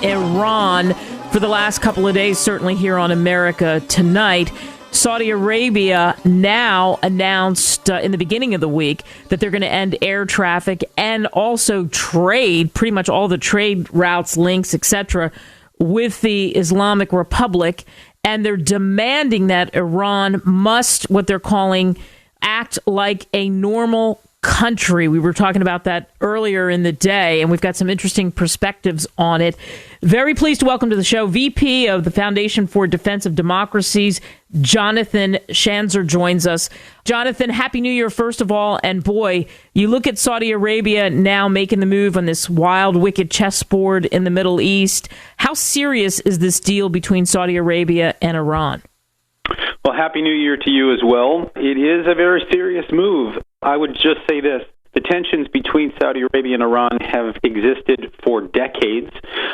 Iran for the last couple of days, certainly here on America Tonight. Saudi Arabia now announced in the beginning of the week that they're going to end air traffic and also trade, pretty much all the trade routes, links, etc., with the Islamic Republic. And they're demanding that Iran must, what they're calling, act like a normal country. We were talking about that earlier in the day, and we've got some interesting perspectives on it. Very pleased to welcome to the show VP of the Foundation for Defense of Democracies, Jonathan Schanzer joins us. Jonathan, Happy New Year, first of all. And boy, you look at Saudi Arabia now making the move on this wild, wicked chessboard in the Middle East. How serious is this deal between Saudi Arabia and Iran? Well, Happy New Year to you as well. It is a very serious move. I would just say this. The tensions between Saudi Arabia and Iran have existed for decades,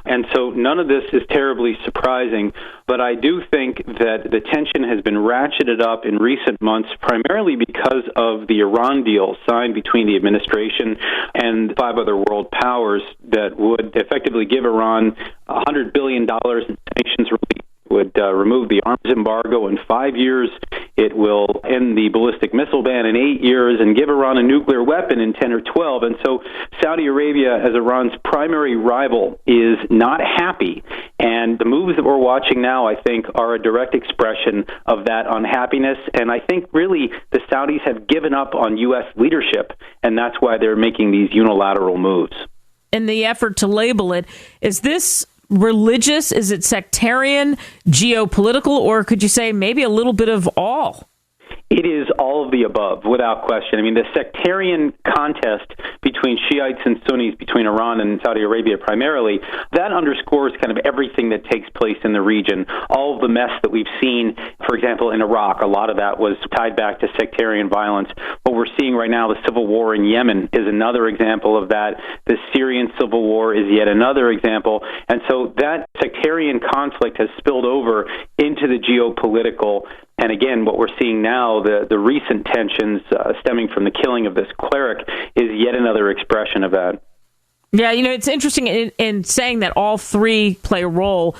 and so none of this is terribly surprising. But I do think that the tension has been ratcheted up in recent months, primarily because of the Iran deal signed between the administration and 5 other world powers that would effectively give Iran $100 billion in sanctions relief. Would remove the arms embargo in 5 years. It will end the ballistic missile ban in 8 years and give Iran a nuclear weapon in 10 or 12. And so Saudi Arabia, as Iran's primary rival, is not happy. And the moves that we're watching now, I think, are a direct expression of that unhappiness. And I think really the Saudis have given up on U.S. leadership, and that's why they're making these unilateral moves. In the effort to label it, is this religious? Is it sectarian, geopolitical, or could you say maybe a little bit of all? It is all of the above, without question. I mean, the sectarian contest between Shiites and Sunnis, between Iran and Saudi Arabia primarily, that underscores kind of everything that takes place in the region. All of the mess that we've seen, for example, in Iraq, a lot of that was tied back to sectarian violence. What we're seeing right now, the civil war in Yemen, is another example of that. The Syrian civil war is yet another example. And so that sectarian conflict has spilled over into the geopolitical. And again, what we're seeing now, the recent tensions stemming from the killing of this cleric, is yet another expression of that. Yeah, you know, it's interesting in saying that all three play a role.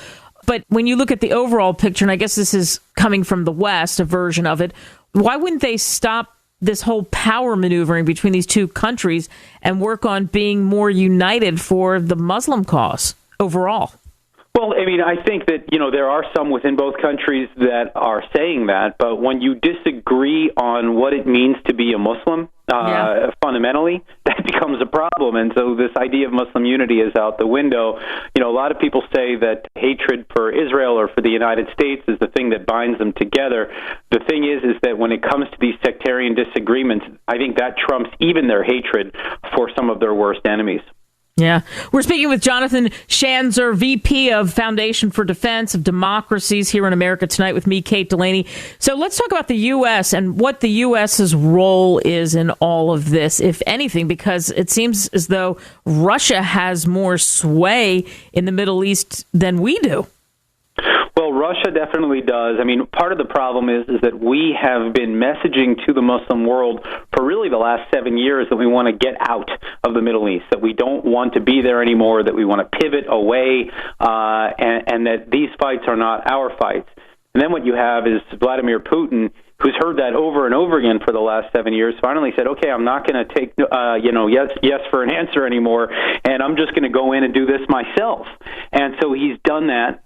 But when you look at the overall picture, and I guess this is coming from the West, a version of it, why wouldn't they stop this whole power maneuvering between these two countries and work on being more united for the Muslim cause overall? Well, I mean, I think that, there are some within both countries that are saying that, but when you disagree on what it means to be a Muslim, fundamentally, that becomes a problem. And so this idea of Muslim unity is out the window. A lot of people say that hatred for Israel or for the United States is the thing that binds them together. The thing is that when it comes to these sectarian disagreements, I think that trumps even their hatred for some of their worst enemies. Yeah. We're speaking with Jonathan Schanzer, VP of Foundation for Defense of Democracies here in America Tonight with me, Kate Delaney. So let's talk about the U.S. and what the U.S.'s role is in all of this, if anything, because it seems as though Russia has more sway in the Middle East than we do. Well, Russia definitely does. I mean, part of the problem is that we have been messaging to the Muslim world for really the last 7 years that we want to get out of the Middle East, that we don't want to be there anymore, that we want to pivot away, and that these fights are not our fights. And then what you have is Vladimir Putin, who's heard that over and over again for the last 7 years, finally said, okay, I'm not going to take, yes for an answer anymore, and I'm just going to go in and do this myself. And so he's done that.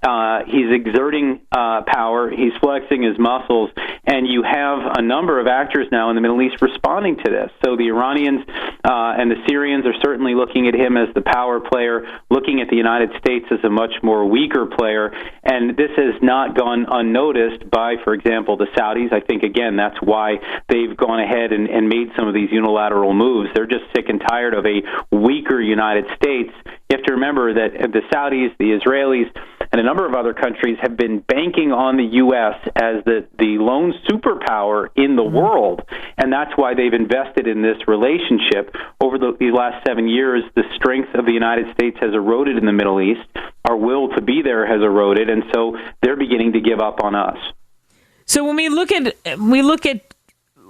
He's exerting power. He's flexing his muscles. And you have a number of actors now in the Middle East responding to this. So the Iranians and the Syrians are certainly looking at him as the power player, looking at the United States as a much more weaker player. And this has not gone unnoticed by, for example, the Saudis. I think, again, that's why they've gone ahead and made some of these unilateral moves. They're just sick and tired of a weaker United States. You have to remember that the Saudis, the Israelis, and a number of other countries have been banking on the U.S. as the lone superpower in the world, and that's why they've invested in this relationship. Over these last 7 years, the strength of the United States has eroded in the Middle East. Our will to be there has eroded, and so they're beginning to give up on us. So when we look at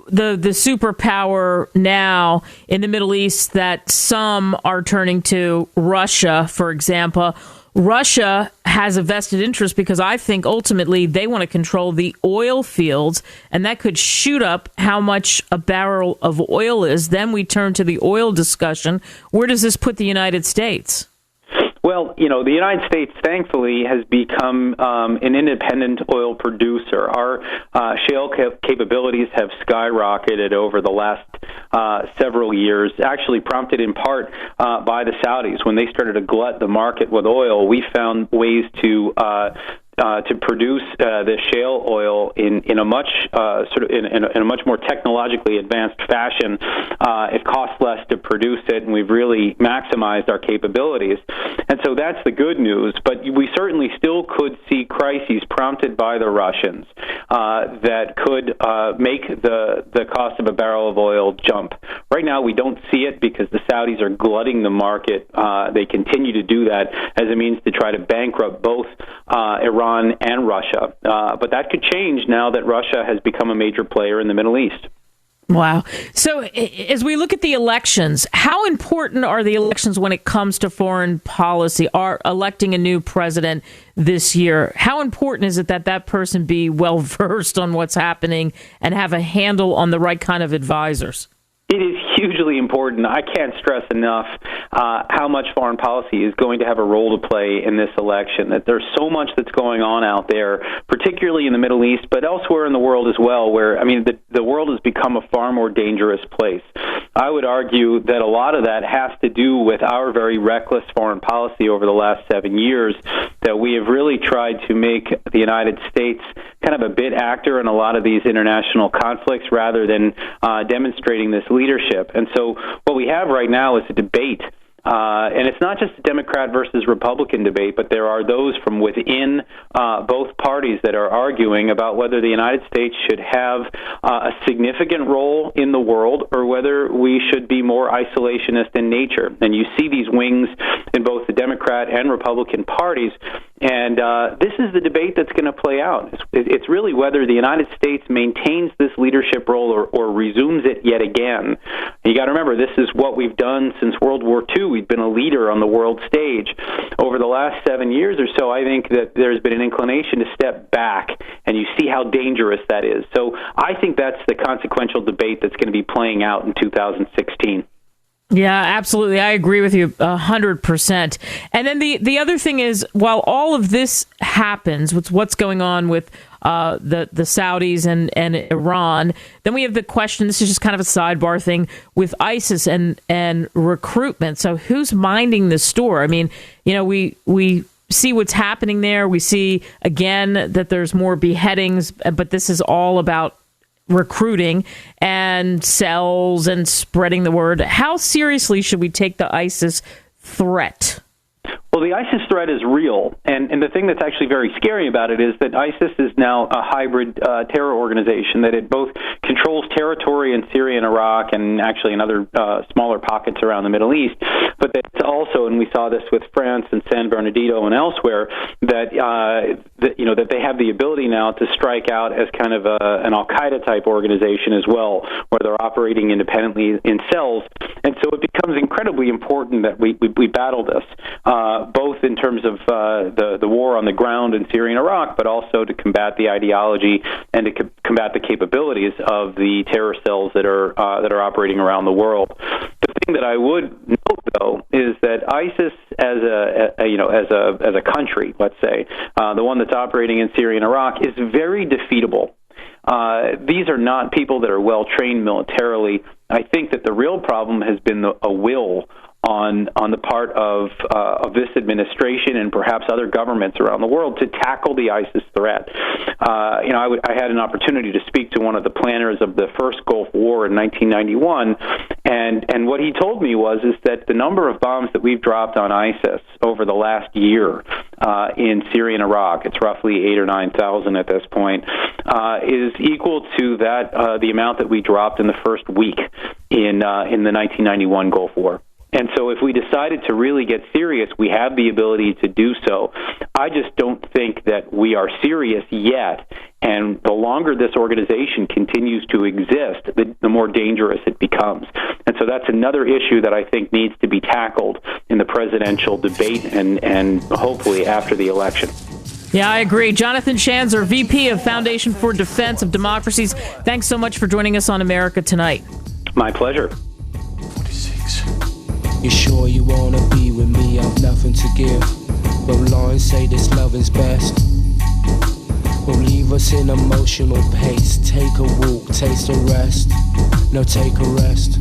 the superpower now in the Middle East that some are turning to, Russia, for example, Russia has a vested interest because I think ultimately they want to control the oil fields, and that could shoot up how much a barrel of oil is. Then we turn to the oil discussion. Where does this put the United States? Well, the United States, thankfully, has become an independent oil producer. Our shale capabilities have skyrocketed over the last several years, actually prompted in part by the Saudis. When they started to glut the market with oil, we found ways to produce the shale oil in a much in a much more technologically advanced fashion. It costs less to produce it, and we've really maximized our capabilities. And so that's the good news. But we certainly still could see crises prompted by the Russians that could make the cost of a barrel of oil jump. Right now, we don't see it because the Saudis are glutting the market. They continue to do that as a means to try to bankrupt both Iran and Russia. But that could change now that Russia has become a major player in the Middle East. Wow. So as we look at the elections, how important are the elections when it comes to foreign policy? Are electing a new president this year, how important is it that that person be well-versed on what's happening and have a handle on the right kind of advisors? It is hugely important. I can't stress enough how much foreign policy is going to have a role to play in this election, that there's so much that's going on out there, particularly in the Middle East, but elsewhere in the world as well, where, the world has become a far more dangerous place. I would argue that a lot of that has to do with our very reckless foreign policy over the last 7 years, that we have really tried to make the United States kind of a bit actor in a lot of these international conflicts rather than demonstrating this leadership. And so what we have right now is a debate. And it's not just a Democrat versus Republican debate, but there are those from within both parties that are arguing about whether the United States should have a significant role in the world or whether we should be more isolationist in nature. And you see these wings in both the Democrat and Republican parties. And this is the debate that's going to play out. It's really whether the United States maintains this leadership role or resumes it yet again. And you got to remember, this is what we've done since World War II. We've been a leader on the world stage. Over the last 7 years or so, I think that there's been an inclination to step back, and you see how dangerous that is. So I think that's the consequential debate that's going to be playing out in 2016. Yeah, absolutely. I agree with you 100%. And then the other thing is, while all of this happens, with what's going on with the Saudis and Iran, then we have the question, this is just kind of a sidebar thing, with ISIS and recruitment. So who's minding the store? I mean, we see what's happening there. We see, again, that there's more beheadings, but this is all about recruiting and cells and spreading the word. How seriously should we take the ISIS threat? Well, the ISIS threat is real, and the thing that's actually very scary about it is that ISIS is now a hybrid terror organization, that it both controls territory in Syria and Iraq and actually in other smaller pockets around the Middle East, but that it's also, and we saw this with France and San Bernardino and elsewhere, that that they have the ability now to strike out as kind of an Al-Qaeda type organization as well, where they're operating independently in cells. And so it becomes incredibly important that we battle this, both in terms of the war on the ground in Syria and Iraq, but also to combat the ideology and to combat the capabilities of the terror cells that are operating around the world. The thing that I would note, though, is that ISIS as a country, let's say, the one that's operating in Syria and Iraq, is very defeatable. These are not people that are well trained militarily. I think that the real problem has been a will on the part of this administration and perhaps other governments around the world to tackle the ISIS threat. I had an opportunity to speak to one of the planners of the first Gulf War in 1991, and what he told me is that the number of bombs that we've dropped on ISIS over the last year in Syria and Iraq, it's roughly 8,000 or 9,000 at this point, is equal to the amount that we dropped in the first week in the 1991 Gulf War. And so if we decided to really get serious, we have the ability to do so. I just don't think that we are serious yet. And the longer this organization continues to exist, the more dangerous it becomes. And And so that's another issue that I think needs to be tackled in the presidential debate and hopefully after the election. Yeah, I agree. Jonathan Schanzer, VP of Foundation for Defense of Democracies, thanks so much for joining us on America Tonight. My pleasure. 46. You sure you wanna be with me? I've nothing to give. But Lauren say this love is best. Will leave us in emotional pace. Take a walk, taste a rest. No, take a rest.